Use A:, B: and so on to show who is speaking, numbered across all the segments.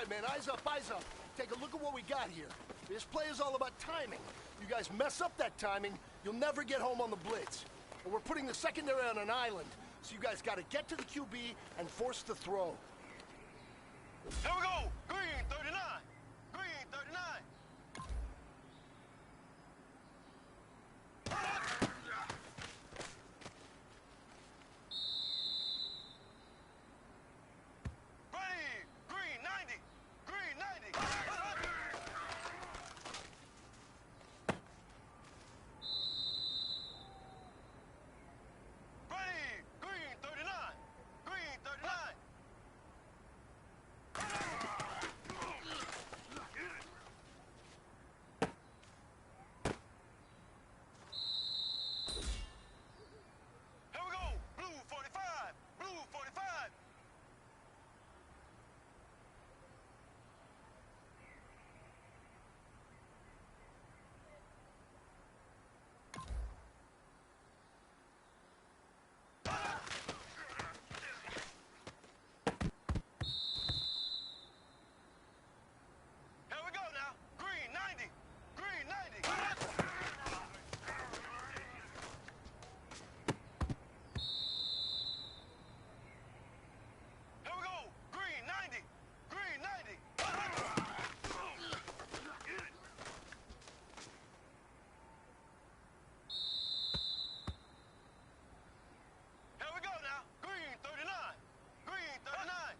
A: right, man, eyes up, eyes up. Take a look at what we got here. This play is all about timing. You guys mess up that timing, you'll never get home on the blitz. And we're putting the secondary on an island, so you guys got to get to the QB and force the throw.
B: Here we go! Green 39! Green 39! Ready! Green 90! Green 90! Ready! Green 39! Green 39! Here we go! Blue 45! Blue 45! Here we go now. Green 90. Green 90. Here we go. Green 90. Green 90. Here we go now. Green 39. Green 39.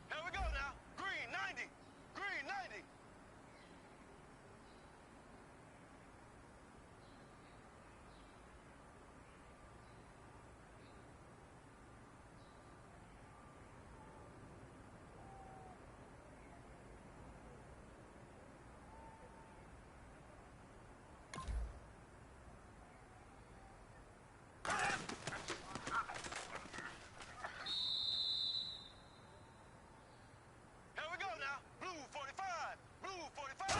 B: Here we go now. Green 90. Green 90. Here we go now. Blue 45. Blue 45.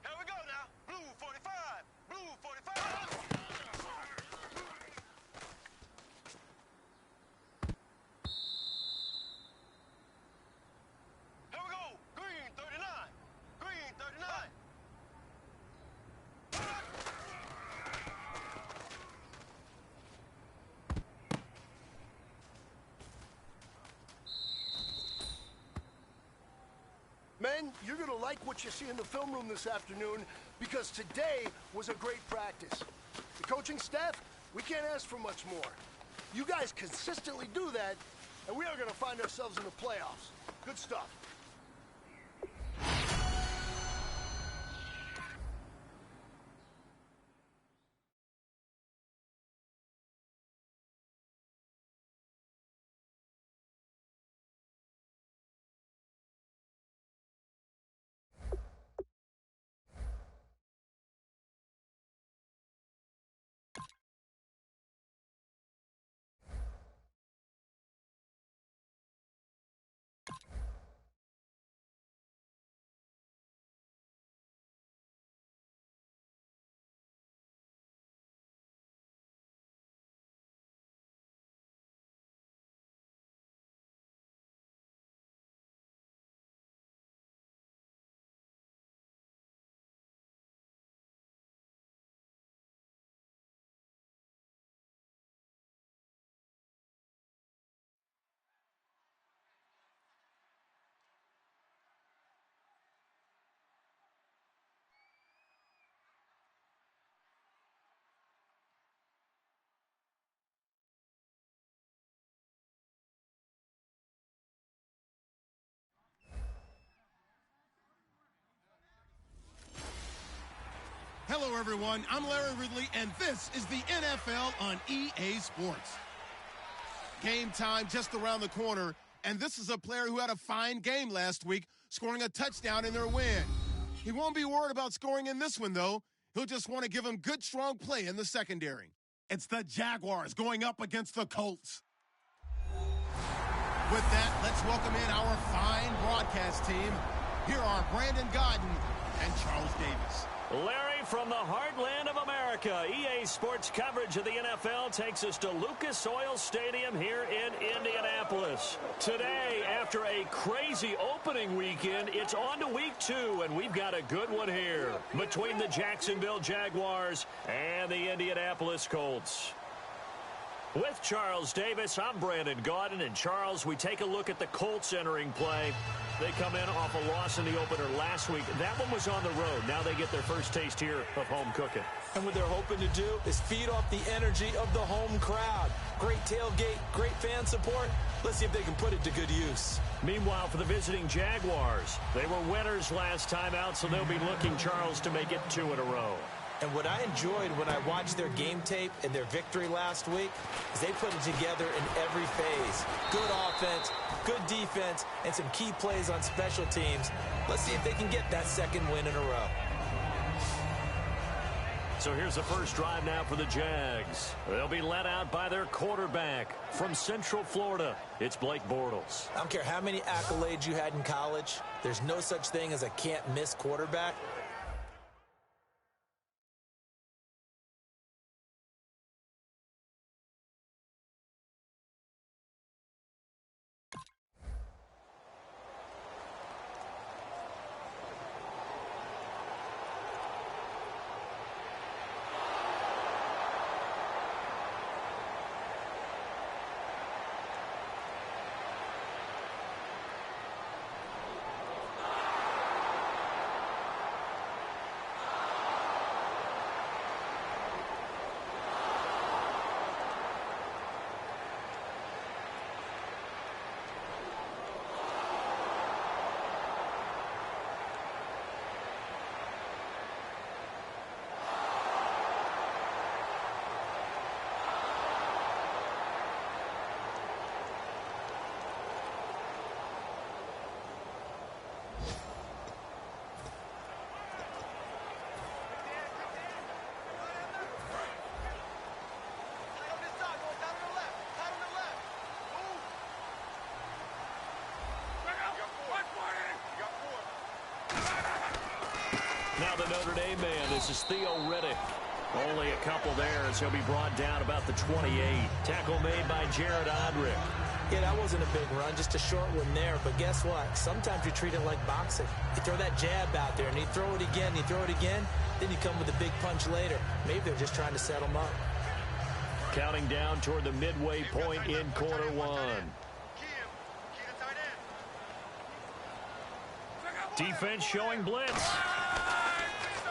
B: Here we go now. Blue 45. Blue 45. Here we go. Green 39. Green 39.
A: Men, you're going to like what you see in the film room this afternoon because today was a great practice. The coaching staff, we can't ask for much more. You guys consistently do that, and we are going to find ourselves in the playoffs. Good stuff.
C: Hello, everyone. I'm Larry Ridley, and this is the NFL on EA Sports. Game time just around the corner, and this is a player who had a fine game last week, scoring a touchdown in their win. He won't be worried about scoring in this one, though. He'll just want to give him good, strong play in the secondary. It's the Jaguars going up against the Colts. With that, let's welcome in our fine broadcast team. Here are Brandon Godden and Charles Davis.
D: Larry, from the heartland of America, EA Sports coverage of the NFL takes us to Lucas Oil Stadium here in Indianapolis. Today, after a crazy opening weekend, it's on to week 2, and we've got a good one here between the Jacksonville Jaguars and the Indianapolis Colts. With Charles Davis, I'm Brandon Gaudin. And Charles, we take a look at the Colts entering play. They come in off a loss in the opener last week. That one was on the road. Now they get their first taste here of home cooking.
E: And what they're hoping to do is feed off the energy of the home crowd. Great tailgate, great fan support. Let's see if they can put it to good use.
D: Meanwhile, for the visiting Jaguars, they were winners last time out, so they'll be looking, Charles, to make it 2 in a row.
E: And what I enjoyed when I watched their game tape and their victory last week is they put it together in every phase. Good offense, good defense, and some key plays on special teams. Let's see if they can get that second win in a row.
D: So here's the first drive now for the Jags. They'll be led out by their quarterback from Central Florida. It's Blake Bortles.
E: I don't care how many accolades you had in college. There's no such thing as a can't-miss quarterback.
D: Now the Notre Dame man, this is Theo Riddick. Only a couple there as he'll be brought down about the 28. Tackle made by Yr.2.
E: Yeah, that wasn't a big run, just a short one there. But guess what? Sometimes you treat it like boxing. You throw that jab out there, and you throw it again, you throw it again, then you come with a big punch later. Maybe they're just trying to set them up.
D: Counting down toward the midway point in quarter 1. Defense showing blitz.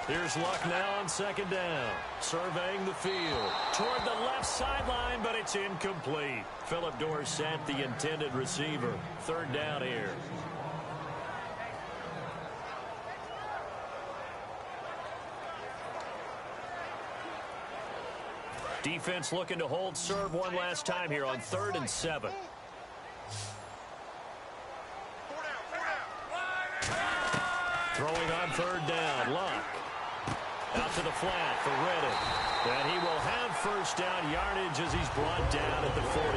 D: Here's Luck now on second down. Surveying the field. Toward the left sideline, but it's incomplete. Philip Dorsett, the intended receiver. Third down here. Defense looking to hold serve one last time here on 3rd and 7. Throwing on 3rd down. Luck. Out to the flat for Riddick. And he will have first down yardage as he's brought down at the 41.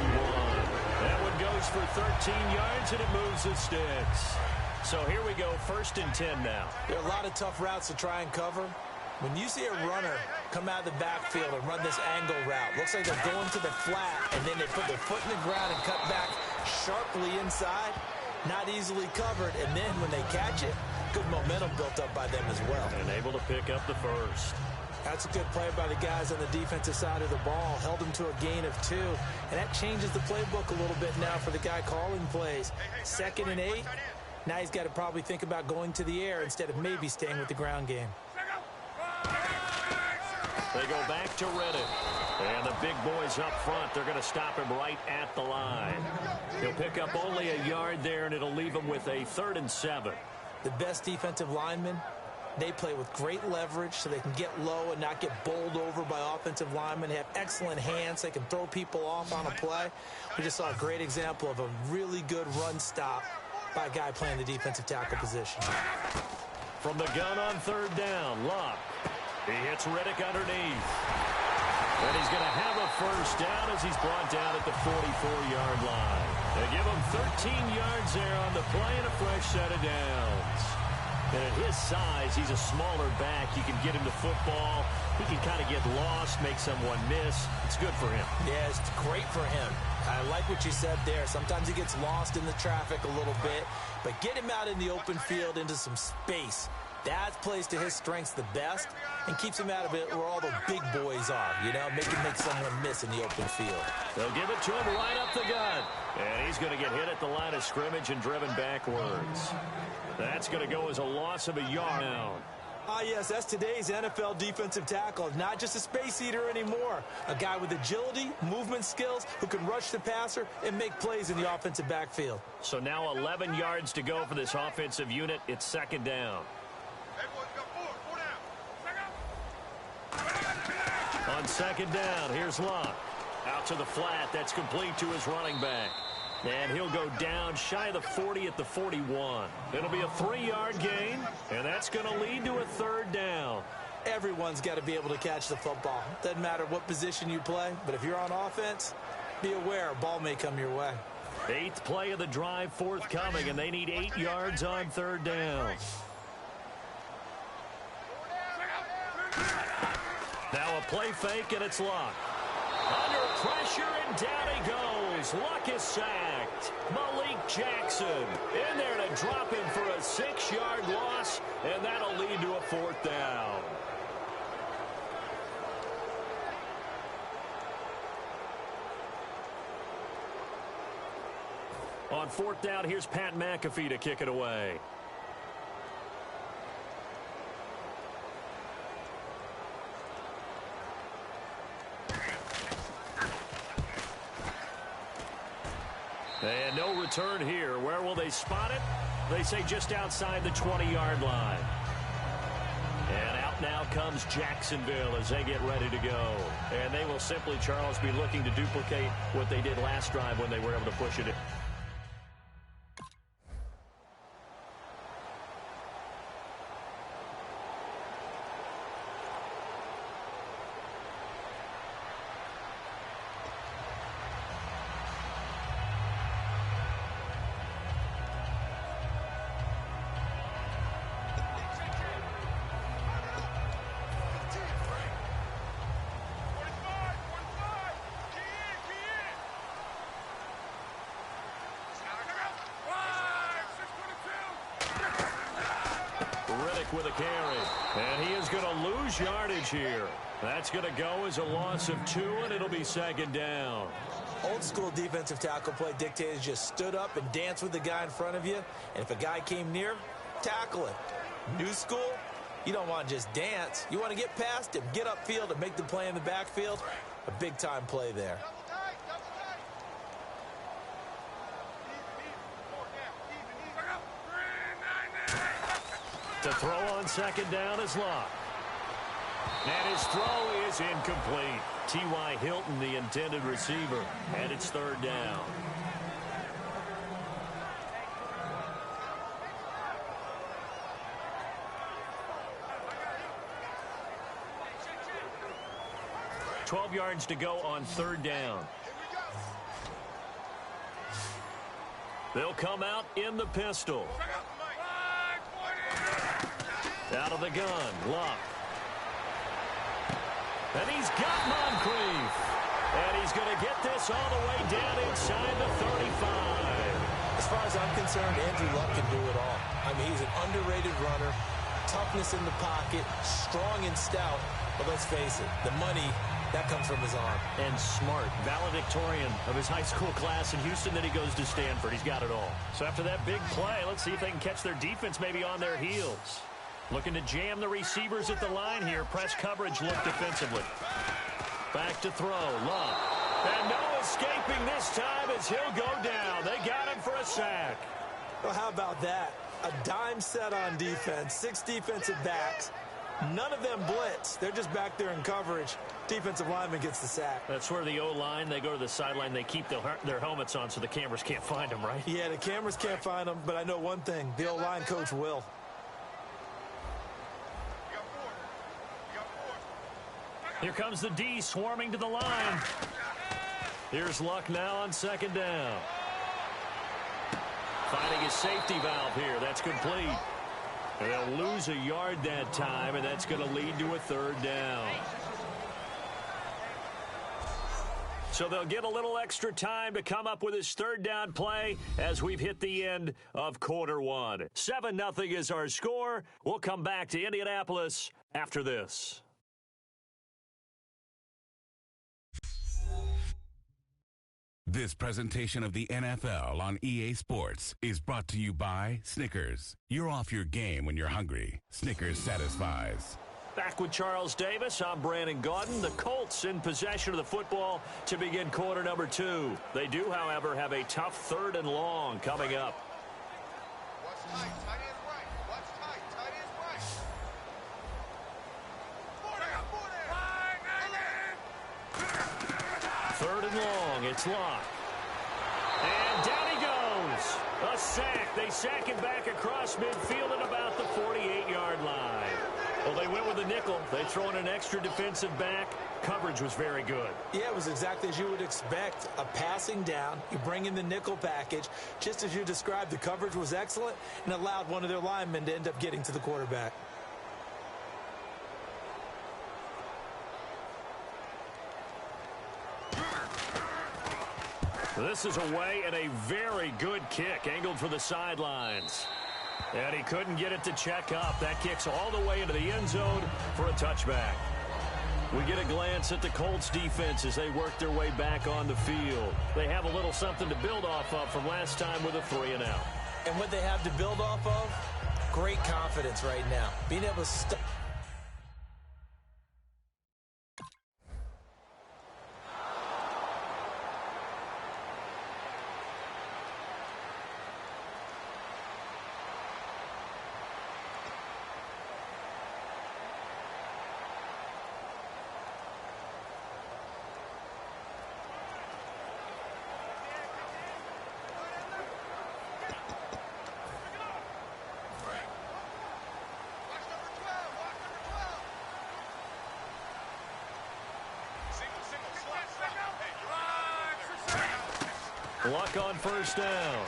D: That one goes for 13 yards, and it moves the sticks. So here we go, 1st and 10 now.
E: There are a lot of tough routes to try and cover. When you see a runner come out of the backfield and run this angle route, looks like they're going to the flat, and then they put their foot in the ground and cut back sharply inside. Not easily covered, and then when they catch it, good momentum built up by them as well.
D: And able to pick up the first.
E: That's a good play by the guys on the defensive side of the ball. Held them to a gain of 2, and that changes the playbook a little bit now for the guy calling plays. 2nd and 8, now he's got to probably think about going to the air instead of maybe staying with the ground game.
D: They go back to Riddick. And the big boys up front, they're going to stop him right at the line. He'll pick up only a yard there, and it'll leave him with a 3rd and 7.
E: The best defensive linemen, they play with great leverage so they can get low and not get bowled over by offensive linemen. They have excellent hands. They can throw people off on a play. We just saw a great example of a really good run stop by a guy playing the defensive tackle position.
D: From the gun on 3rd down, Luck. He hits Riddick underneath. And he's going to have a first down as he's brought down at the 44-yard line. They give him 13 yards there on the play and a fresh set of downs. And at his size, he's a smaller back. You can get him the football. He can kind of get lost, make someone miss. It's good for him.
E: Yeah, it's great for him. I like what you said there. Sometimes he gets lost in the traffic a little bit, but get him out in the open field into some space. That plays to his strengths the best and keeps him out of it where all the big boys are, you know, make someone miss in the open field.
D: They'll give it to him right up the gut. And he's going to get hit at the line of scrimmage and driven backwards. That's going to go as a loss of a yard now.
E: Ah, yes, that's today's NFL defensive tackle. Not just a space eater anymore. A guy with agility, movement skills, who can rush the passer and make plays in the offensive backfield.
D: So now 11 yards to go for this offensive unit. It's second down. On second down, here's Luck. Out to the flat. That's complete to his running back. And he'll go down shy of the 40 at the 41. It'll be a 3-yard gain, and that's going to lead to a third down.
E: Everyone's got to be able to catch the football. Doesn't matter what position you play, but if you're on offense, be aware a ball may come your way.
D: 8th play of the drive forthcoming, and they need 8 yards on third down. Now a play fake, and it's Luck. Under pressure, and down he goes. Luck is sacked. Malik Jackson in there to drop him for a 6-yard loss, and that'll lead to a fourth down. On fourth down, here's Pat McAfee to kick it away. And no return here. Where will they spot it? They say just outside the 20-yard line. And out now comes Jacksonville as they get ready to go. And they will simply, Charles, be looking to duplicate what they did last drive when they were able to push it in. With a carry, and he is going to lose yardage here. That's going to go as a loss of 2, and it'll be second down.
E: Old school defensive tackle play dictated just stood up and danced with the guy in front of you, and if a guy came near, tackle him. New school, you don't want to just dance. You want to get past him, get upfield, and make the play in the backfield. A big-time play there.
D: To throw on second down is Luck. And his throw is incomplete. T.Y. Hilton, the intended receiver, and it's third down. $12 yards to go on third down. They'll come out in the pistol. Out of the gun, Luck. And he's got Moncrief. And he's going to get this all the way down inside the 35.
E: As far as I'm concerned, Andrew Luck can do it all. I mean, he's an underrated runner. Toughness in the pocket, strong and stout. But let's face it, the money, that comes from his arm.
D: And smart, valedictorian of his high school class in Houston. Then he goes to Stanford. He's got it all. So after that big play, let's see if they can catch their defense maybe on their heels. Looking to jam the receivers at the line here. Press coverage look defensively. Back to throw. Luck. And no escaping this time as he'll go down. They got him for a sack.
E: Well, how about that? A dime set on defense. 6 defensive backs. None of them blitz. They're just back there in coverage. Defensive lineman gets the sack.
D: That's where the O-line, they go to the sideline. They keep their helmets on so the cameras can't find them, right?
E: Yeah, the cameras can't find them, but I know one thing. The O-line coach will.
D: Here comes the D swarming to the line. Here's Luck now on second down. Finding a safety valve here. That's complete. And they'll lose a yard that time, and that's going to lead to a third down. So they'll get a little extra time to come up with his third down play as we've hit the end of quarter one. 7-0 is our score. We'll come back to Indianapolis after this.
F: This presentation of the NFL on EA Sports is brought to you by Snickers. You're off your game when you're hungry. Snickers satisfies.
D: Back with Charles Davis, I'm Brandon Gaudin. The Colts in possession of the football to begin quarter number 2. They do, however, have a tough third and long coming up.
B: Watch tight, tight is right. Watch tight, tight is right.
D: Third and long, it's Locke. And down he goes. A sack. They sack him back across midfield at about the 48-yard line. Well, they went with a nickel. They throw in an extra defensive back. Coverage was very good.
E: Yeah, it was exactly as you would expect. A passing down. You bring in the nickel package. Just as you described, the coverage was excellent and allowed one of their linemen to end up getting to the quarterback.
D: This is away and a very good kick, angled for the sidelines. And he couldn't get it to check up. That kicks all the way into the end zone for a touchback. We get a glance at the Colts defense as they work their way back on the field. They have a little something to build off of from last time with a 3-and-out.
E: And what they have to build off of? Great confidence right now. Being able to
D: Luck on first down.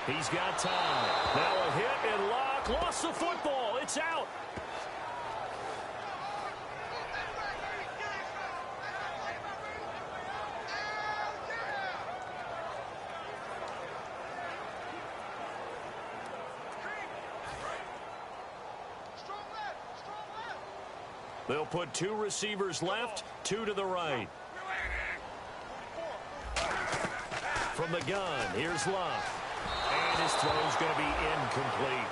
D: He's got time. Now a hit, and Luck lost the football. It's out. They'll put 2 receivers left, 2 to the right. From the gun, here's Luck. And his throw's going to be incomplete.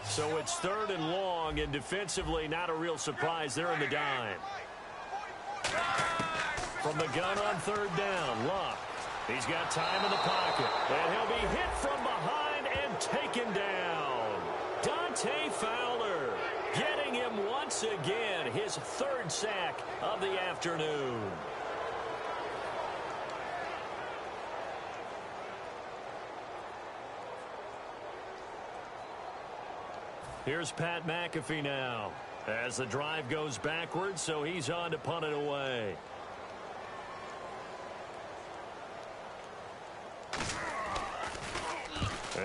D: So it's third and long, and defensively, not a real surprise. They're in the dime. From the gun on third down, Luck. He's got time in the pocket, and he'll be hit from behind and taken down. Dante Fowler getting him once again, his 3rd sack of the afternoon. Here's Pat McAfee now as the drive goes backwards, so he's on to punt it away.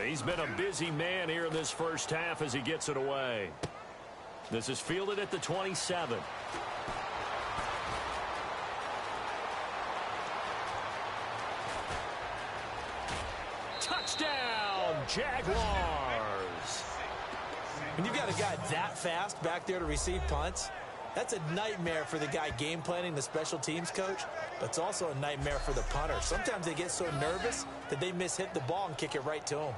D: He's been a busy man here in this first half as he gets it away. This is fielded at the 27. Touchdown, Jaguars.
E: When you've got a guy that fast back there to receive punts, that's a nightmare for the guy game planning, the special teams coach, but it's also a nightmare for the punter. Sometimes they get so nervous that they mishit the ball and kick it right to him.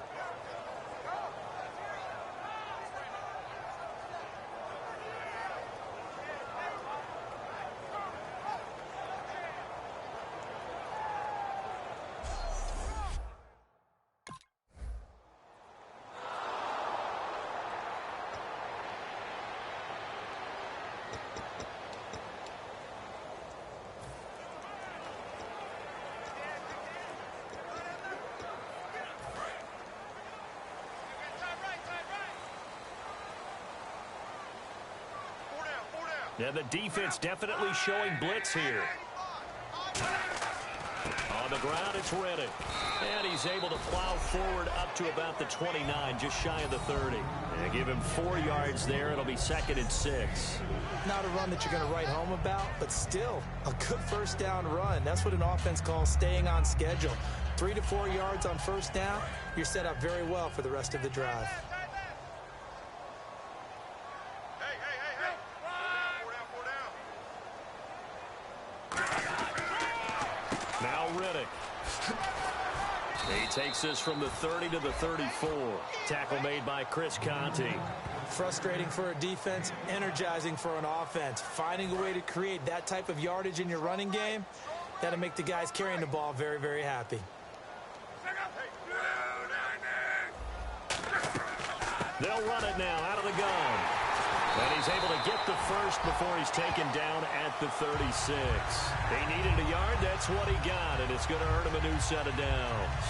D: Yeah, the defense definitely showing blitz here. On the ground, it's Riddick. And he's able to plow forward up to about the 29, just shy of the 30. And give him 4 yards there. It'll be 2nd and 6.
E: Not a run that you're going to write home about, but still a good first down run. That's what an offense calls staying on schedule. 3 to 4 yards on first down, you're set up very well for the rest of the drive.
D: Now Riddick. He takes this from the 30 to the 34. Tackle made by Chris Conte.
E: Frustrating for a defense, energizing for an offense. Finding a way to create that type of yardage in your running game, that'll make the guys carrying the ball very, very happy.
D: They'll run it now out of the gun. And he's able to get the first before he's taken down at the 36. He needed a yard. That's what he got, and it's going to earn him a new set of downs.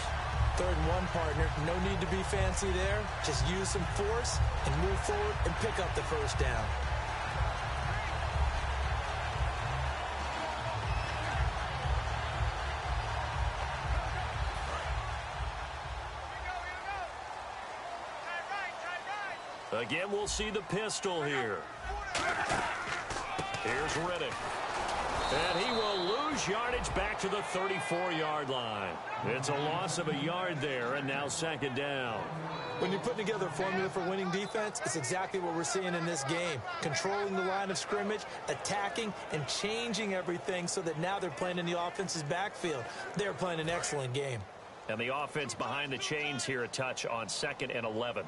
E: 3rd and 1, partner. No need to be fancy there. Just use some force and move forward and pick up the first down.
D: Again, we'll see the pistol here. Here's Riddick. And he will lose yardage back to the 34-yard line. It's a loss of a yard there, and now 2nd down.
E: When you're putting together a formula for winning defense, it's exactly what we're seeing in this game. Controlling the line of scrimmage, attacking, and changing everything so that now they're playing in the offense's backfield. They're playing an excellent game.
D: And the offense behind the chains here a touch on 2nd and 11.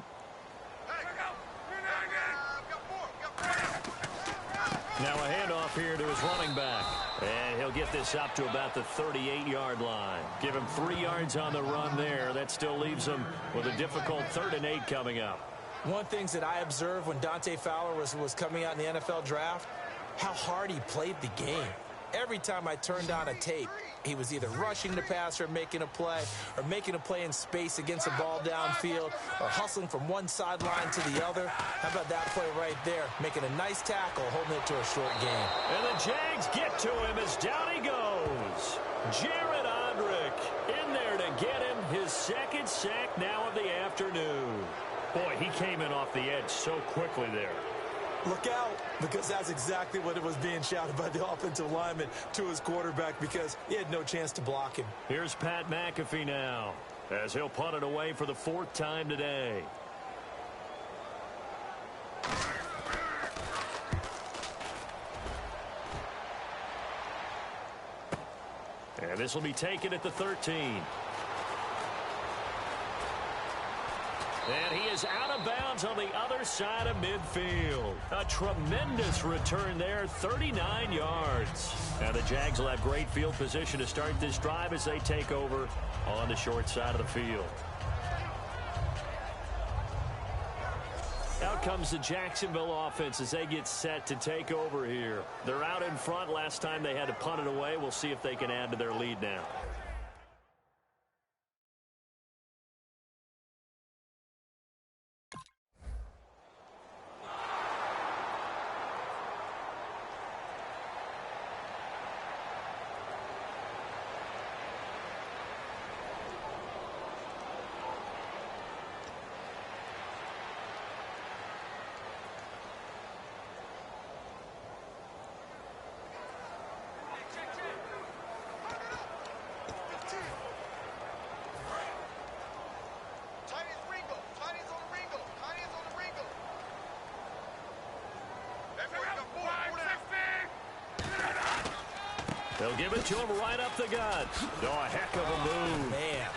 D: Now a handoff here to his running back. And he'll get this up to about the 38-yard line. Give him 3 yards on the run there. That still leaves him with a difficult 3rd and 8 coming up.
E: One of the things that I observed when Dante Fowler was coming out in the NFL draft, how hard he played the game. Every time I turned on a tape, he was either rushing the passer, making a play in space against a ball downfield, or hustling from one sideline to the other. How about that play right there? Making a nice tackle, holding it to a short game.
D: And the Jags get to him as down he goes. Yr.2 in there to get him his 2nd sack now of the afternoon. Boy, he came in off the edge so quickly there.
E: Look out, because that's exactly what it was being shouted by the offensive lineman to his quarterback, because he had no chance to block him.
D: Here's Pat McAfee now, as he'll punt it away for the 4th time today. And this will be taken at the 13. And he is out of bounds on the other side of midfield. A tremendous return there, 39 yards. Now the Jags will have great field position to start this drive as they take over on the short side of the field. Out comes the Jacksonville offense as they get set to take over here. They're out in front. Last time they had to punt it away. We'll see if they can add to their lead now. They'll give it to him right up the gut. Oh, a heck of a move.
E: Man.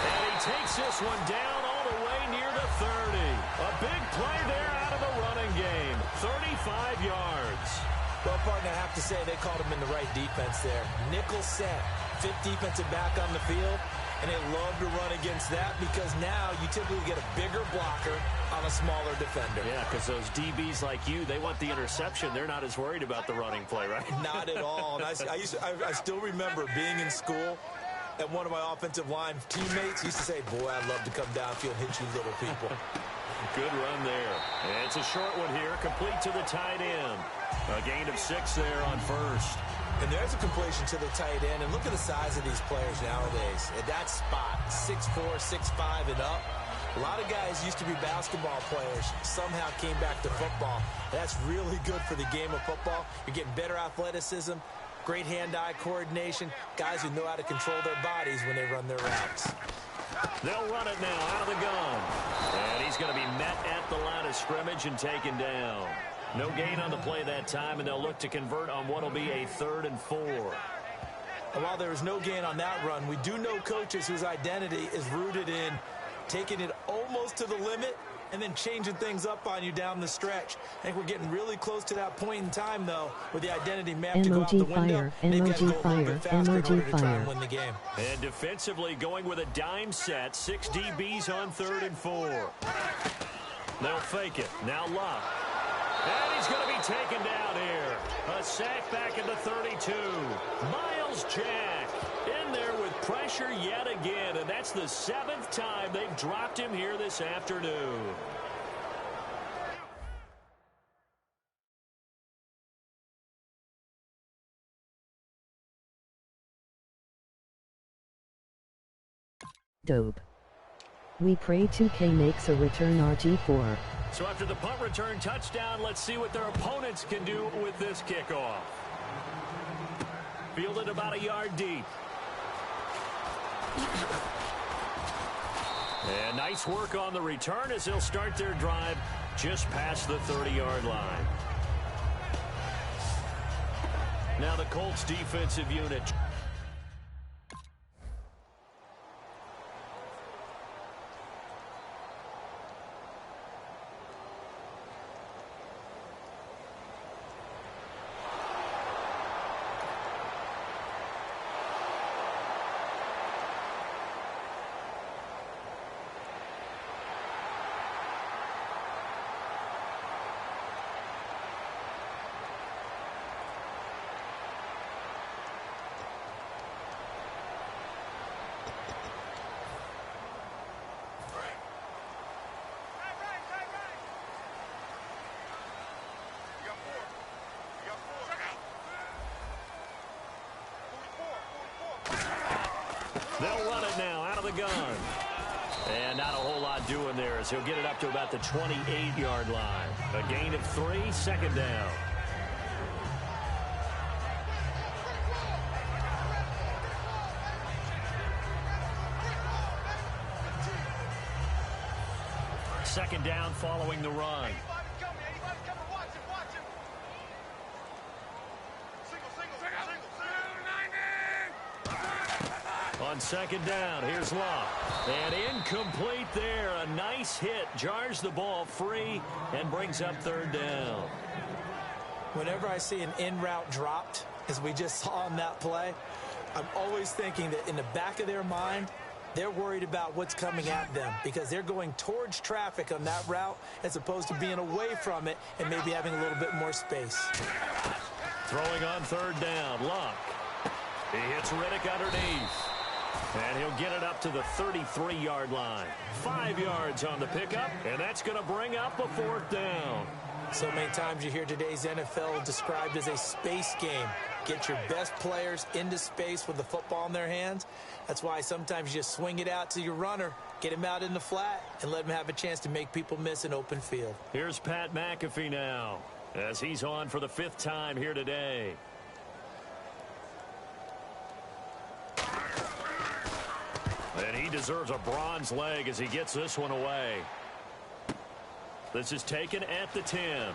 D: And he takes this one down all the way near the 30. A big play there out of the running game. 35 yards.
E: Well, partner, I have to say they called him in the right defense there. Nickel set. 5th defensive back on the field. And they love to run against that because now you typically get a bigger blocker on a smaller defender.
D: Yeah, because those DBs like you, they want the interception. They're not as worried about the running play, right?
E: Not at all. And I still remember being in school, and one of my offensive line teammates used to say, boy, I'd love to come downfield and hit you little people.
D: Good run there. And it's a short one here, complete to the tight end. A gain of 6 there on first.
E: And there's a completion to the tight end. And look at the size of these players nowadays. At that spot, 6'4", 6'5", and up. A lot of guys used to be basketball players, somehow came back to football. That's really good for the game of football. You're getting better athleticism, great hand-eye coordination, guys who know how to control their bodies when they run their routes.
D: They'll run it now out of the gun. And he's going to be met at the line of scrimmage and taken down. No gain on the play that time, and they'll look to convert on what will be a 3rd and 4.
E: And while there was no gain on that run, we do know coaches whose identity is rooted in taking it almost to the limit and then changing things up on you down the stretch. I think we're getting really close to that point in time, though, where the identity map to go out the window. They've got to go a little bit faster in order to try and win the game.
D: And defensively going with a dime set, 6 DBs on 3rd and 4. They'll fake it. Now Luck. And he's going to be taken down here. A sack back at the 32. Miles Jack in there with pressure yet again, and that's the 7th time they've dropped him here this afternoon.
G: Dope. We pray 2K makes a return RG4.
D: So after the punt return touchdown, let's see what their opponents can do with this kickoff. Fielded about a yard deep. And nice work on the return as they'll start their drive just past the 30-yard line. Now the Colts defensive unit. They'll run it now out of the gun. And not a whole lot doing there as he'll get it up to about the 28-yard line. A gain of 3, 2nd down. Second down following the run. On 2nd down, here's Luck. And incomplete there. A nice hit. Jars the ball free and brings up 3rd down.
E: Whenever I see an in-route dropped, as we just saw on that play, I'm always thinking that in the back of their mind, they're worried about what's coming at them because they're going towards traffic on that route as opposed to being away from it and maybe having a little bit more space.
D: Throwing on 3rd down, Luck. He hits Riddick underneath. And he'll get it up to the 33-yard line. 5 yards on the pickup, and that's going to bring up a 4th down.
E: So many times you hear today's NFL described as a space game. Get your best players into space with the football in their hands. That's why sometimes you just swing it out to your runner, get him out in the flat, and let him have a chance to make people miss an open field.
D: Here's Pat McAfee now as he's on for the 5th time here today. And he deserves a bronze leg as he gets this one away. This is taken at the 10.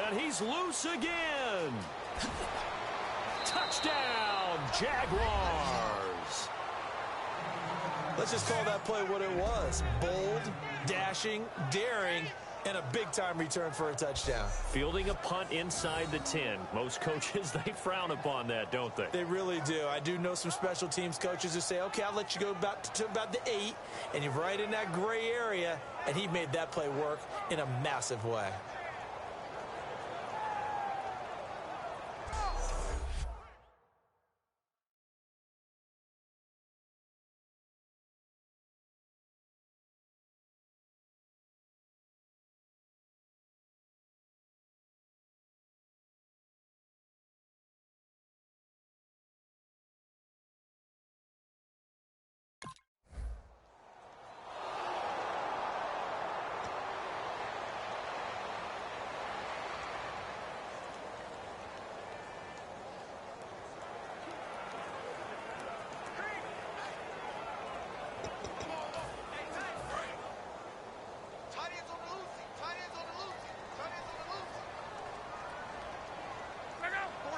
D: And he's loose again. Touchdown, Jaguars.
E: Let's just call that play what it was. Bold, dashing, daring, and a big-time return for a touchdown.
D: Fielding a punt inside the 10. Most coaches, they frown upon that, don't they?
E: They really do. I do know some special teams coaches who say, okay, I'll let you go to about the 8, and you're right in that gray area, and he made that play work in a massive way.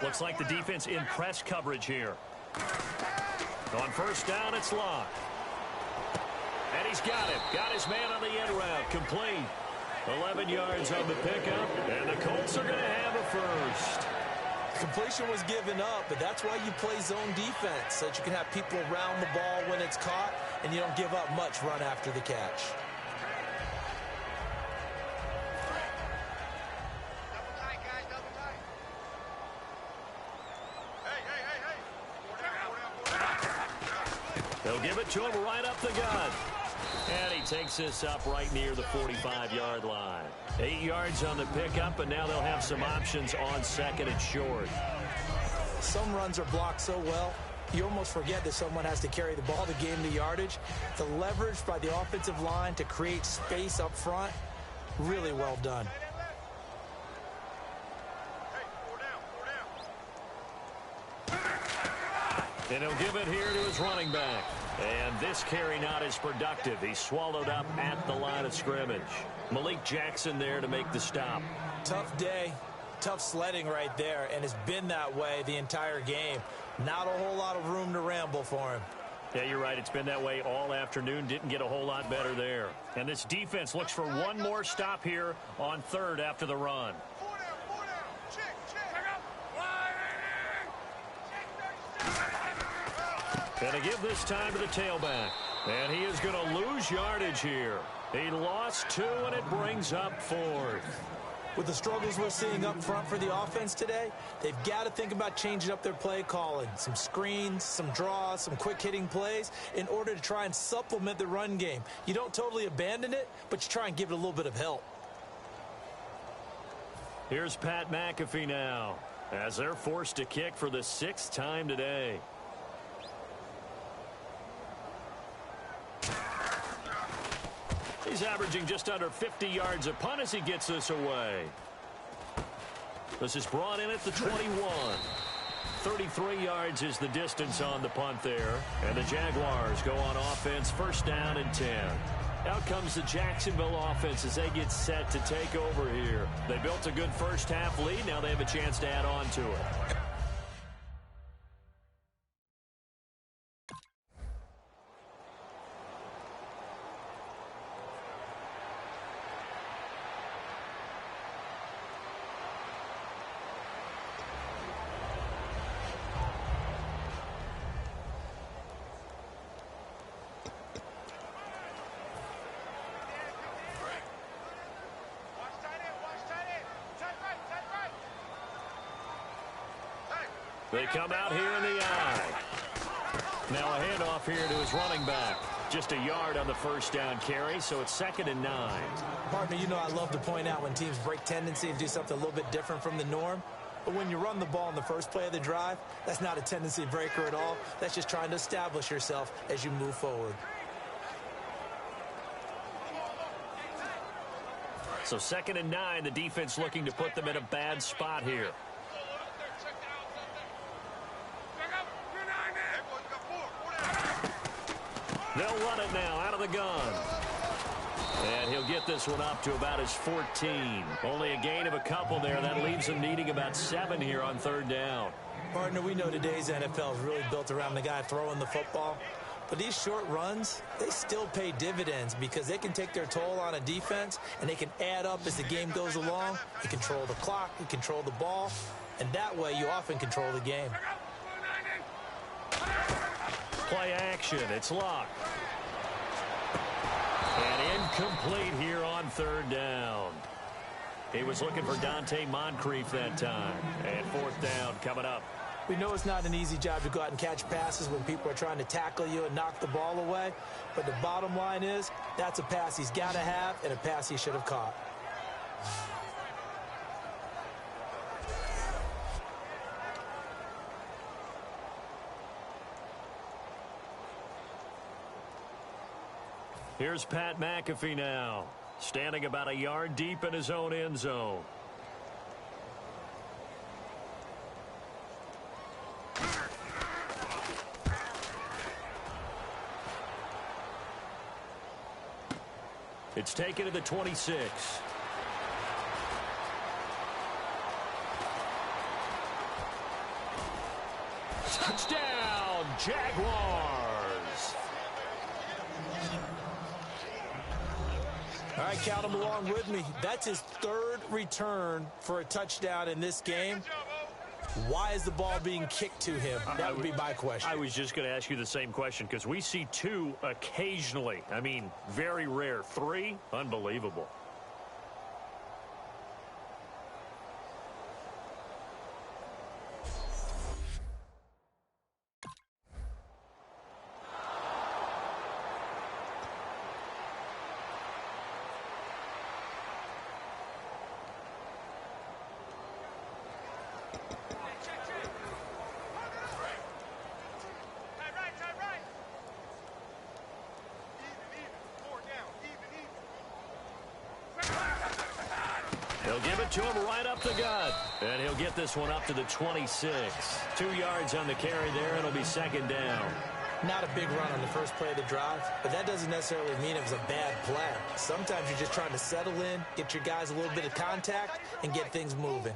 D: Looks like the defense in press coverage here. On first down, it's locked. And he's got it. Got his man on the end route. Complete. 11 yards on the pickup. And the Colts are going to have a first.
E: Completion was given up, but that's why you play zone defense, so that you can have people around the ball when it's caught, and you don't give up much run after the catch.
B: Double tight, guys, double tight. Hey.
D: They'll give it to him right up the gut. And he takes this up right near the 45-yard line. 8 yards on the pickup, and now they'll have some options on second and short.
E: Some runs are blocked so well, you almost forget that someone has to carry the ball to gain the yardage. The leverage by the offensive line to create space up front, really well done.
B: Hey, 4 down.
D: And he'll give it here to his running back. And this carry not as productive. He's swallowed up at the line of scrimmage. Malik Jackson there to make the stop.
E: Tough day, tough sledding right there, and it's been that way the entire game. Not a whole lot of room to ramble for him.
D: Yeah, you're right. It's been that way all afternoon. Didn't get a whole lot better there. And this defense looks for one more stop here on third after the run.
B: 4 down. Check.
D: And to give this time to the tailback. And he is going to lose yardage here. He lost 2, and it brings up 4th.
E: With the struggles we're seeing up front for the offense today, they've got to think about changing up their play calling. Some screens, some draws, some quick-hitting plays in order to try and supplement the run game. You don't totally abandon it, but you try and give it a little bit of help.
D: Here's Pat McAfee now as they're forced to kick for the 6th time today. He's averaging just under 50 yards a punt as he gets this away. This is brought in at the 21. 33 yards is the distance on the punt there. And the Jaguars go on offense, first down and 10. Out comes the Jacksonville offense as they get set to take over here. They built a good first half lead. Now they have a chance to add on to it. They come out here in the eye. Now a handoff here to his running back. Just a yard on the first down carry, so it's 2nd and 9.
E: Partner, you know I love to point out when teams break tendency and do something a little bit different from the norm. But when you run the ball in the first play of the drive, that's not a tendency breaker at all. That's just trying to establish yourself as you move forward.
D: So 2nd and 9, the defense looking to put them in a bad spot here. They'll run it now out of the gun. And he'll get this one up to about his 14. Only a gain of a couple there. That leaves him needing about 7 here on 3rd down.
E: Partner, we know today's NFL is really built around the guy throwing the football. But these short runs, they still pay dividends because they can take their toll on a defense and they can add up as the game goes along. You control the clock, you control the ball, and that way you often control the game.
D: Play action. It's locked. And incomplete here on 3rd down. He was looking for Dante Moncrief that time. And 4th down coming up.
E: We know it's not an easy job to go out and catch passes when people are trying to tackle you and knock the ball away. But the bottom line is, that's a pass he's got to have and a pass he should have caught.
D: Here's Pat McAfee now, standing about a yard deep in his own end zone. It's taken to the 26. Touchdown, Jaguars.
E: All right, count them along with me. That's his third return for a touchdown in this game. Why is the ball being kicked to him? That would be my question.
D: I was just going to ask you the same question because we see 2 occasionally. I mean, very rare. 3, unbelievable. He'll give it to him right up the gut. And he'll get this one up to the 26. 2 yards on the carry there. It'll be second down.
E: Not a big run on the first play of the drive, but that doesn't necessarily mean it was a bad play. Sometimes you're just trying to settle in, get your guys a little bit of contact, and get things moving.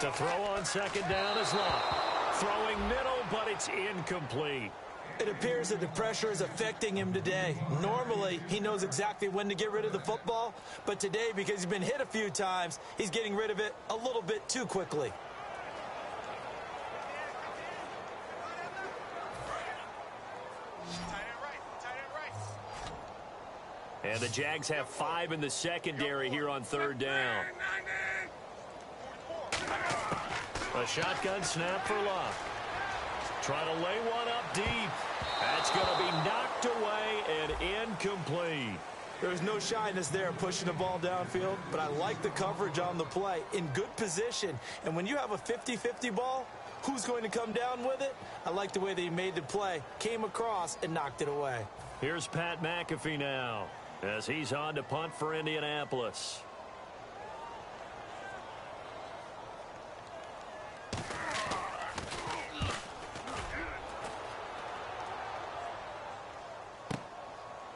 D: To throw on second down is Luck. Throwing middle, but it's incomplete.
E: It appears that the pressure is affecting him today. Normally, he knows exactly when to get rid of the football, but today, because he's been hit a few times, he's getting rid of it a little bit too quickly.
D: And the Jags have 5 in the secondary here on third down. A shotgun snap for Luck. Try to lay one up deep. That's going to be knocked away and incomplete.
E: There's no shyness there pushing the ball downfield, but I like the coverage on the play. In good position. And when you have a 50-50 ball, who's going to come down with it? I like the way they made the play, came across, and knocked it away.
D: Here's Pat McAfee now as he's on to punt for Indianapolis.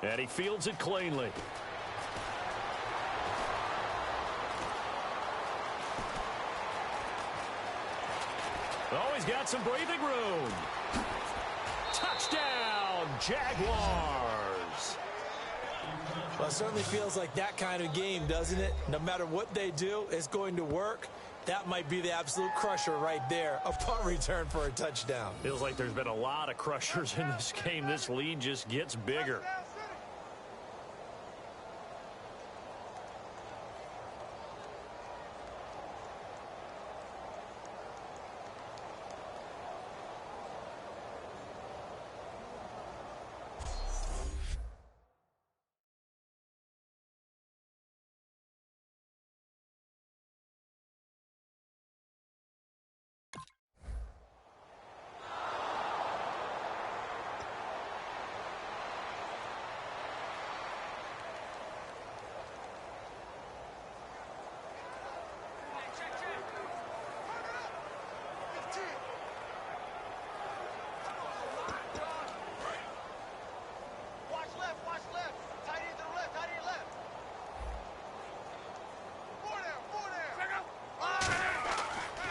D: And he fields it cleanly. Oh, he's got some breathing room. Touchdown, Jaguars.
E: Well, it certainly feels like that kind of game, doesn't it? No matter what they do, it's going to work. That might be the absolute crusher right there. A punt return for a touchdown.
D: Feels like there's been a lot of crushers in this game. This lead just gets bigger.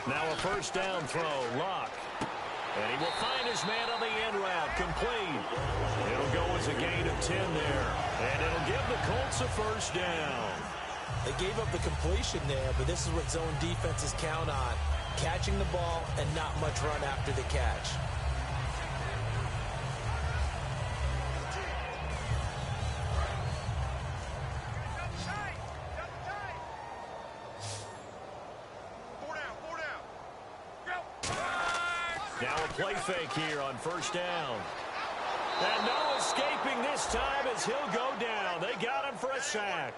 D: Now a first down throw, Luck. And he will find his man on the end route, complete. It'll go as a gain of 10 there. And it'll give the Colts a first down.
E: They gave up the completion there, but this is what zone defenses count on. Catching the ball and not much run after the catch.
D: Now a play fake here on first down. And no escaping this time as he'll go down. They got him for a sack.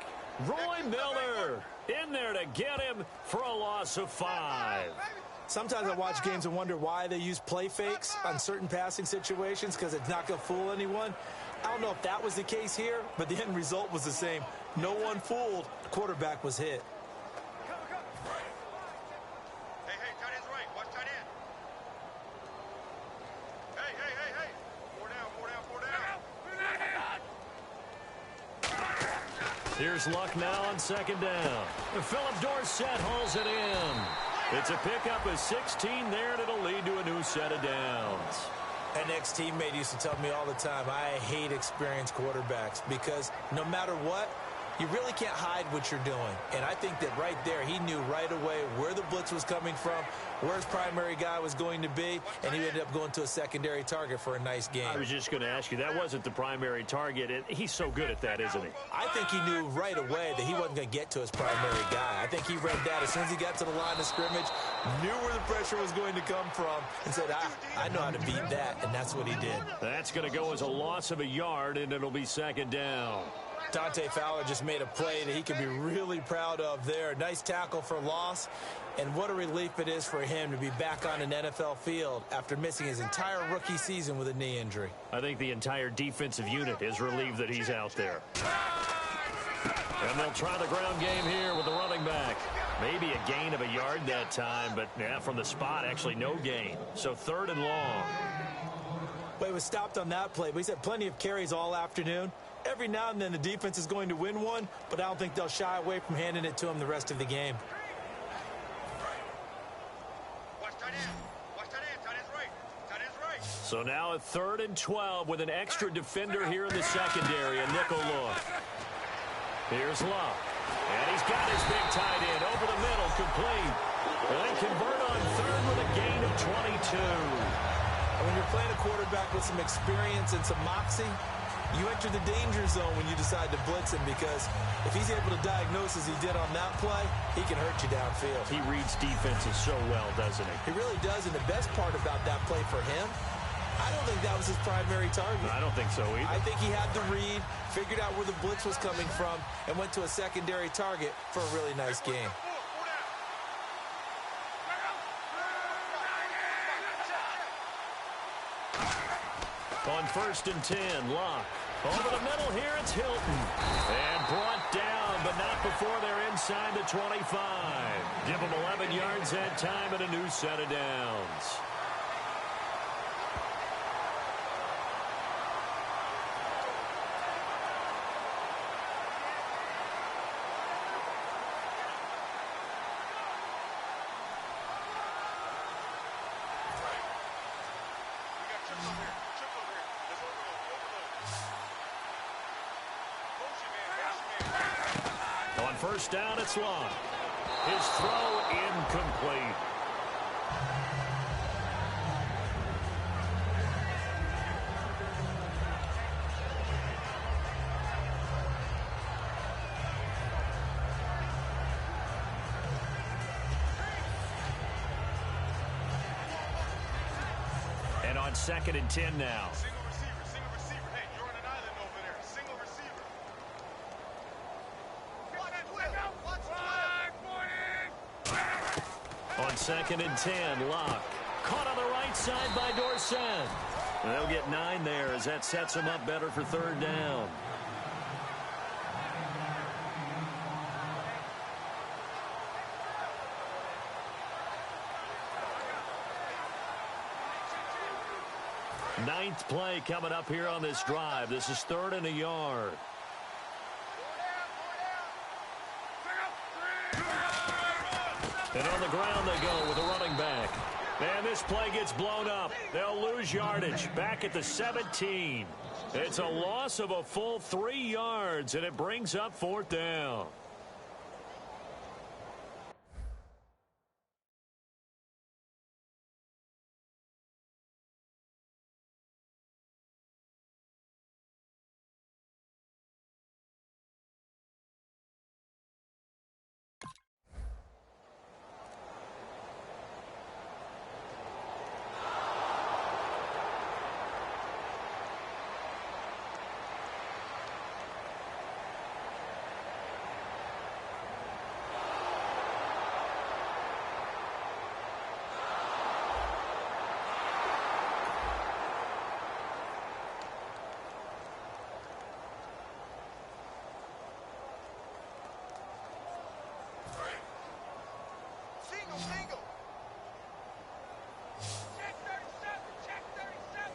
D: Roy Miller in there to get him for a loss of 5.
E: Sometimes I watch games and wonder why they use play fakes on certain passing situations because it's not going to fool anyone. I don't know if that was the case here, but the end result was the same. No one fooled. The quarterback was hit.
D: Here's Luck now on second down. Philip Dorsett hauls it in. It's a pickup of 16 there, and it'll lead to a new set of downs.
E: An ex-teammate used to tell me all the time, I hate experienced quarterbacks because no matter what, you really can't hide what you're doing. And I think that right there, he knew right away where the blitz was coming from, where his primary guy was going to be, and he ended up going to a secondary target for a nice game.
D: I was just going to ask you, that wasn't the primary target, and he's so good at that, isn't he?
E: I think he knew right away that he wasn't going to get to his primary guy. I think he read that as soon as he got to the line of scrimmage, knew where the pressure was going to come from, and said, I know how to beat that, and that's what he did.
D: That's going to go as a loss of a yard, and it'll be second down.
E: Dante Fowler just made a play that he can be really proud of there. Nice tackle for loss, and what a relief it is for him to be back on an NFL field after missing his entire rookie season with a knee injury.
D: I think the entire defensive unit is relieved that he's out there. And they'll try the ground game here with the running back. Maybe a gain of a yard that time, but yeah, from the spot, actually no gain. So 3rd and long.
E: Well, he was stopped on that play, but he's had plenty of carries all afternoon. Every now and then the defense is going to win one, but I don't think they'll shy away from handing it to him the rest of the game.
D: So now a 3rd and 12 with an extra defender here in the secondary, a nickel look. Here's Luck. And he's got his big tight end over the middle, complete. And they convert on 3rd with a gain of 22.
E: And when you're playing a quarterback with some experience and some moxie, you enter the danger zone when you decide to blitz him because if he's able to diagnose as he did on that play, he can hurt you downfield.
D: He reads defenses so well, doesn't he?
E: He really does, and the best part about that play for him, I don't think that was his primary target.
D: I don't think so either.
E: I think he had the read, figured out where the blitz was coming from, and went to a secondary target for a really nice game.
D: On 1st and 10, Luck. Over the middle here, it's Hilton. And brought down, but not before they're inside the 25. Give them 11 yards that time and a new set of downs. First down, it's Luck. His throw incomplete. And on 2nd and 10 now.
B: Single receiver. Hey, you're on an island over there. Single receiver.
D: On 2nd and 10, Luck. Caught on the right side by Dorsett. And they'll get 9 there as that sets them up better for 3rd down. Ninth play coming up here on this drive. This is 3rd and a yard. And on the ground they go with a running back. And this play gets blown up. They'll lose yardage back at the 17. It's a loss of a full 3 yards, and it brings up 4th down.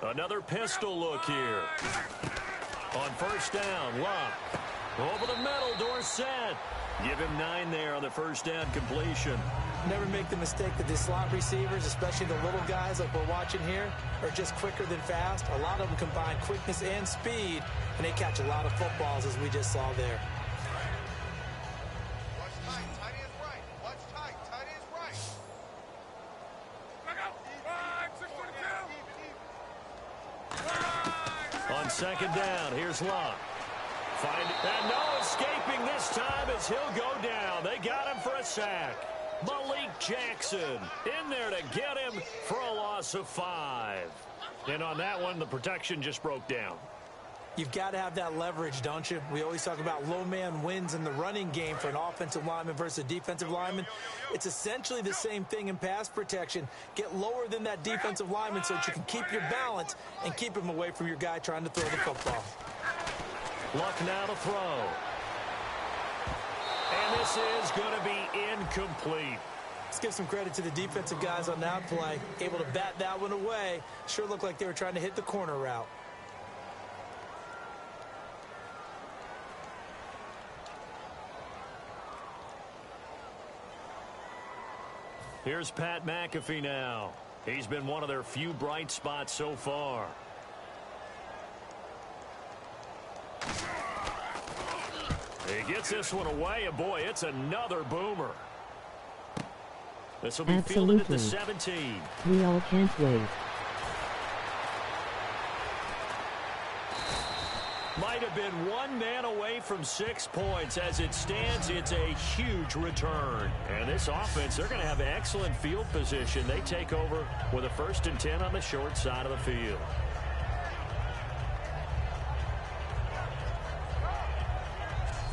D: Another pistol look here. On 1st down, Luck. Over the middle, Dorsett. Give him 9 there on the first down completion.
E: Never make the mistake that the slot receivers, especially the little guys like we're watching here, are just quicker than fast. A lot of them combine quickness and speed, and they catch a lot of footballs, as we just saw there.
B: Watch tight. Tight is right. Watch tight. Tight is right.
D: On second down, here's Locke. And no escaping this time as he'll go down. They got him for a sack. Malik Jackson in there to get him for a loss of 5. And on that one, the protection just broke down.
E: You've got to have that leverage, don't you? We always talk about low man wins in the running game for an offensive lineman versus a defensive lineman. It's essentially the same thing in pass protection. Get lower than that defensive lineman so that you can keep your balance and keep him away from your guy trying to throw the football.
D: Luck now to throw. And this is going to be incomplete.
E: Let's give some credit to the defensive guys on that play. Able to bat that one away. Sure looked like they were trying to hit the corner route.
D: Here's Pat McAfee now. He's been one of their few bright spots so far. He gets this one away, and boy, it's another boomer. This will be fielded at the 17.
G: We all can't wait.
D: Might have been one man away from 6 points. As it stands, it's a huge return. And this offense, they're going to have excellent field position. They take over with a 1st and 10 on the short side of the field.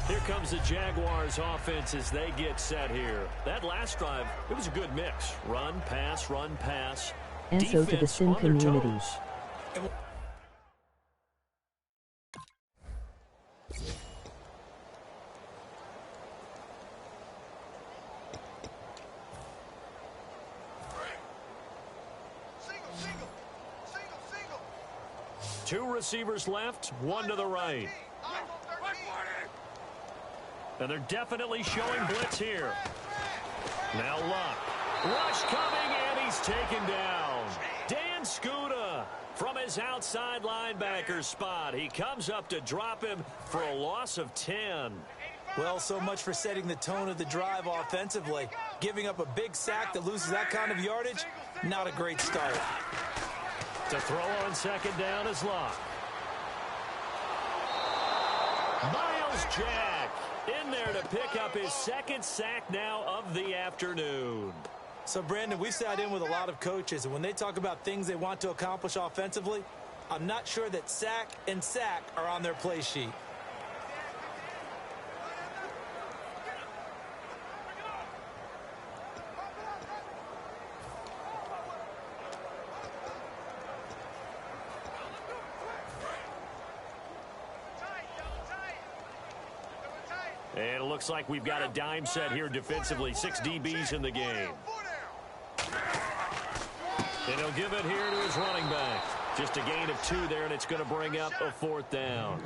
D: Here comes the Jaguars offense as they get set here. That last drive, it was a good mix. Run, pass, run, pass.
G: And so to the Sim community.
D: Two receivers left, one to the right. And they're definitely showing blitz here. Now Luck. Rush coming, and he's taken down. Dan Skuta from his outside linebacker spot. He comes up to drop him for a loss of 10.
E: Well, so much for setting the tone of the drive offensively. Giving up a big sack that loses that kind of yardage, not a great start.
D: To throw on second down is Luck. Miles Jack in there to pick up his 2nd sack now of the afternoon.
E: So, Brandon, we've sat in with a lot of coaches, and when they talk about things they want to accomplish offensively, I'm not sure that sack and sack are on their play sheet.
D: And it looks like we've got a dime set here defensively. 6 DBs in the game. And he'll give it here to his running back. Just a gain of 2 there, and it's going to bring up a 4th down.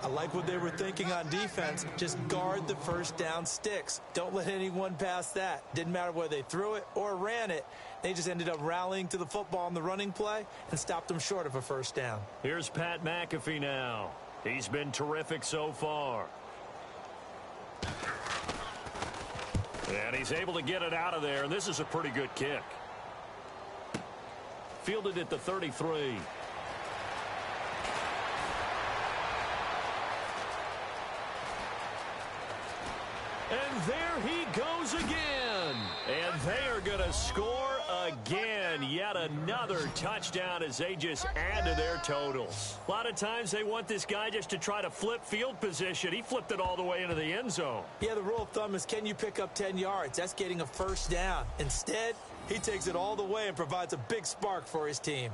E: I like what they were thinking on defense. Just guard the first down sticks. Don't let anyone pass that. Didn't matter whether they threw it or ran it. They just ended up rallying to the football on the running play and stopped them short of a first down.
D: Here's Pat McAfee now. He's been terrific so far. And he's able to get it out of there, and this is a pretty good kick. Fielded at the 33. And there he goes again. And they are going to score again. Yet another touchdown as they just add to their totals. A lot of times they want this guy just to try to flip field position. He flipped it all the way into the end zone.
E: Yeah, the rule of thumb is, can you pick up 10 yards? That's getting a first down. Instead, he takes it all the way and provides a big spark for his team.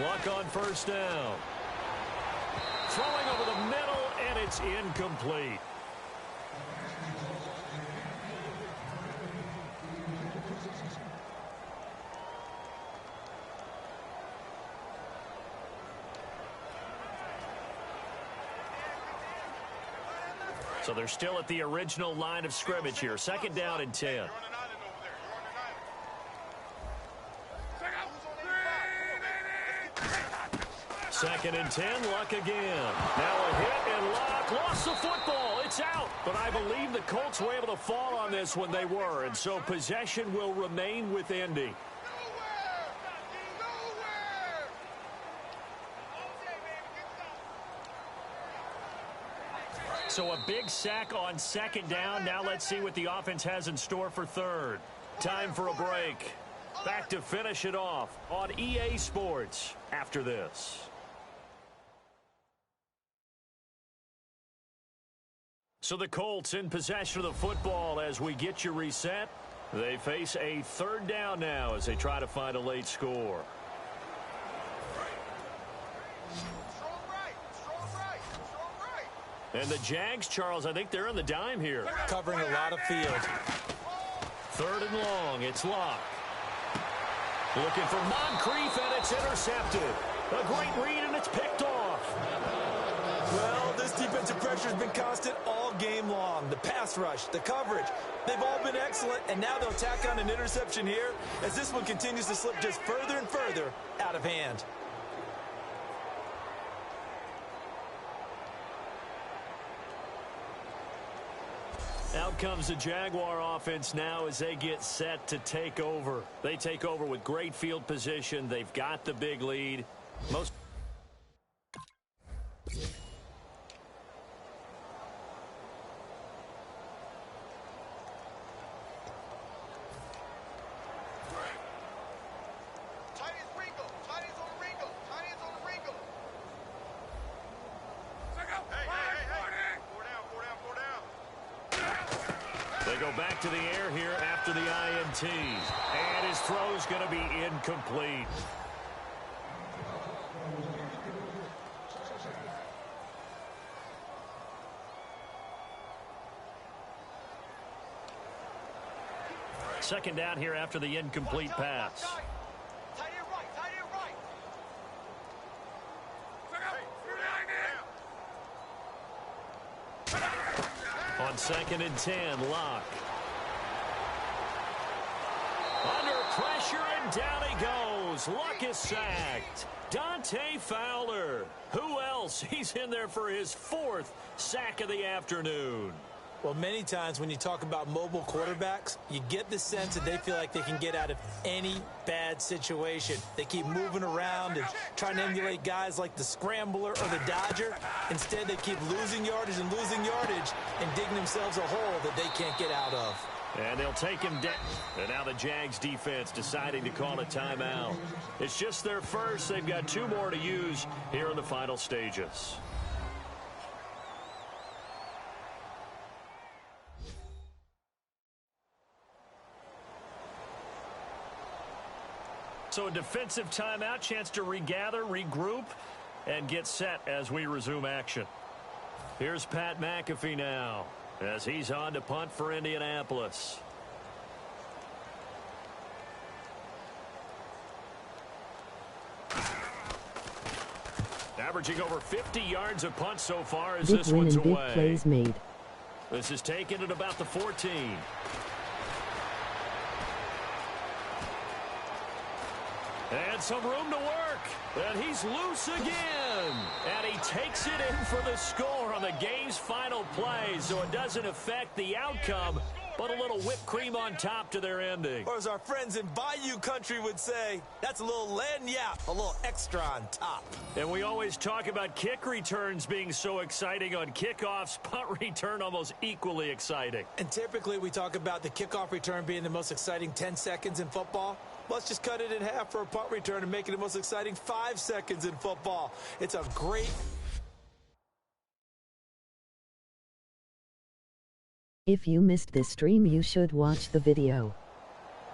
D: Luck on first down. Throwing over the middle, and it's incomplete. So they're still at the original line of scrimmage here. Second down and 10. Second and 10, Luck again. Now a hit, and Luck lost the football. It's out. But I believe the Colts were able to fall on this when they were, and so possession will remain with Indy. So a big sack on second down. Now let's see what the offense has in store for third. Time for a break. Back to finish it off on EA Sports after this. So the Colts in possession of the football as we get you reset. They face a third down now as they try to find a late score. And the Jags, Charles, I think they're on the dime here.
E: Covering a lot of field.
D: Third and long, it's Locke. Looking for Moncrief, and it's intercepted. A great read, and it's picked off.
E: Well, this defensive pressure has been constant all game long. The pass rush, the coverage, they've all been excellent, and now they'll tack on an interception here as this one continues to slip just further and further out of hand.
D: Out comes the Jaguar offense now as they get set to take over. They take over with great field position. They've got the big lead. They go back to the air here after the INT. And his throw's going to be incomplete. Second down here after the incomplete pass. On second and 10, Locke. Under pressure, and down he goes. Luck is sacked. Dante Fowler. Who else? He's in there for his fourth sack of the afternoon.
E: Well, many times when you talk about mobile quarterbacks, you get the sense that they feel like they can get out of any bad situation. They keep moving around and trying to emulate guys like the Scrambler or the Dodger. Instead, they keep losing yardage and digging themselves a hole that they can't get out of.
D: And they'll take him down. And now the Jags defense deciding to call a timeout. It's just their first. They've got two more to use here in the final stages. So a defensive timeout, chance to regather, regroup, and get set as we resume action. Here's Pat McAfee now as he's on to punt for Indianapolis. Averaging over 50 yards of punt so far as this one's away.
G: Big plays made.
D: This is taken at about the 14. And some room to work. And he's loose again. And he takes it in for the score on the game's final play. So it doesn't affect the outcome. but a little whipped cream on top to their ending.
E: Or as our friends in Bayou Country would say, that's a little lagniappe, a little extra on top.
D: And we always talk about kick returns being so exciting on kickoffs, punt return almost equally exciting.
E: And typically we talk about the kickoff return being the most exciting 10 seconds in football. Let's just cut it in half for a punt return and make it the most exciting 5 seconds in football. It's a great...
G: If you missed this stream, you should watch the video.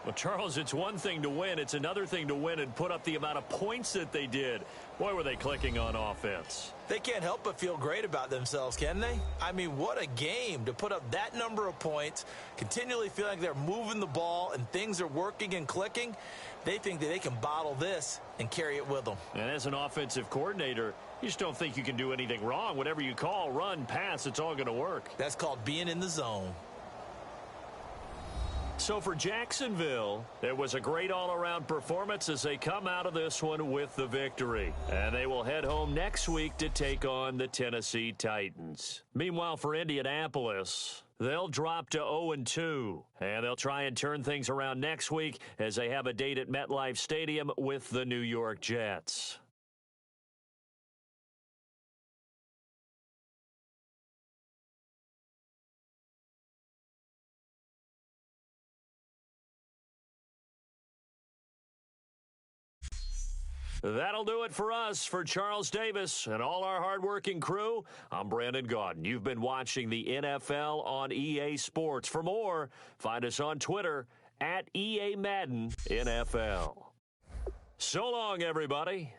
D: Well, Charles, it's one thing to win. It's another thing to win and put up the amount of points that they did. Boy, were they clicking on offense.
E: They can't help but feel great about themselves, can they? I mean, what a game to put up that number of points, continually feeling like they're moving the ball and things are working and clicking. They think that they can bottle this and carry it with them. And
D: as an offensive coordinator, you just don't think you can do anything wrong. Whatever you call, run, pass, it's all going to work.
E: That's called being in the zone.
D: So for Jacksonville, it was a great all-around performance as they come out of this one with the victory. And they will head home next week to take on the Tennessee Titans. Meanwhile, for Indianapolis, they'll drop to 0-2. And they'll try and turn things around next week as they have a date at MetLife Stadium with the New York Jets. That'll do it for us. For Charles Davis and all our hardworking crew, I'm Brandon Gaudin. You've been watching the NFL on EA Sports. For more, find us on Twitter at EA Madden NFL. So long, everybody.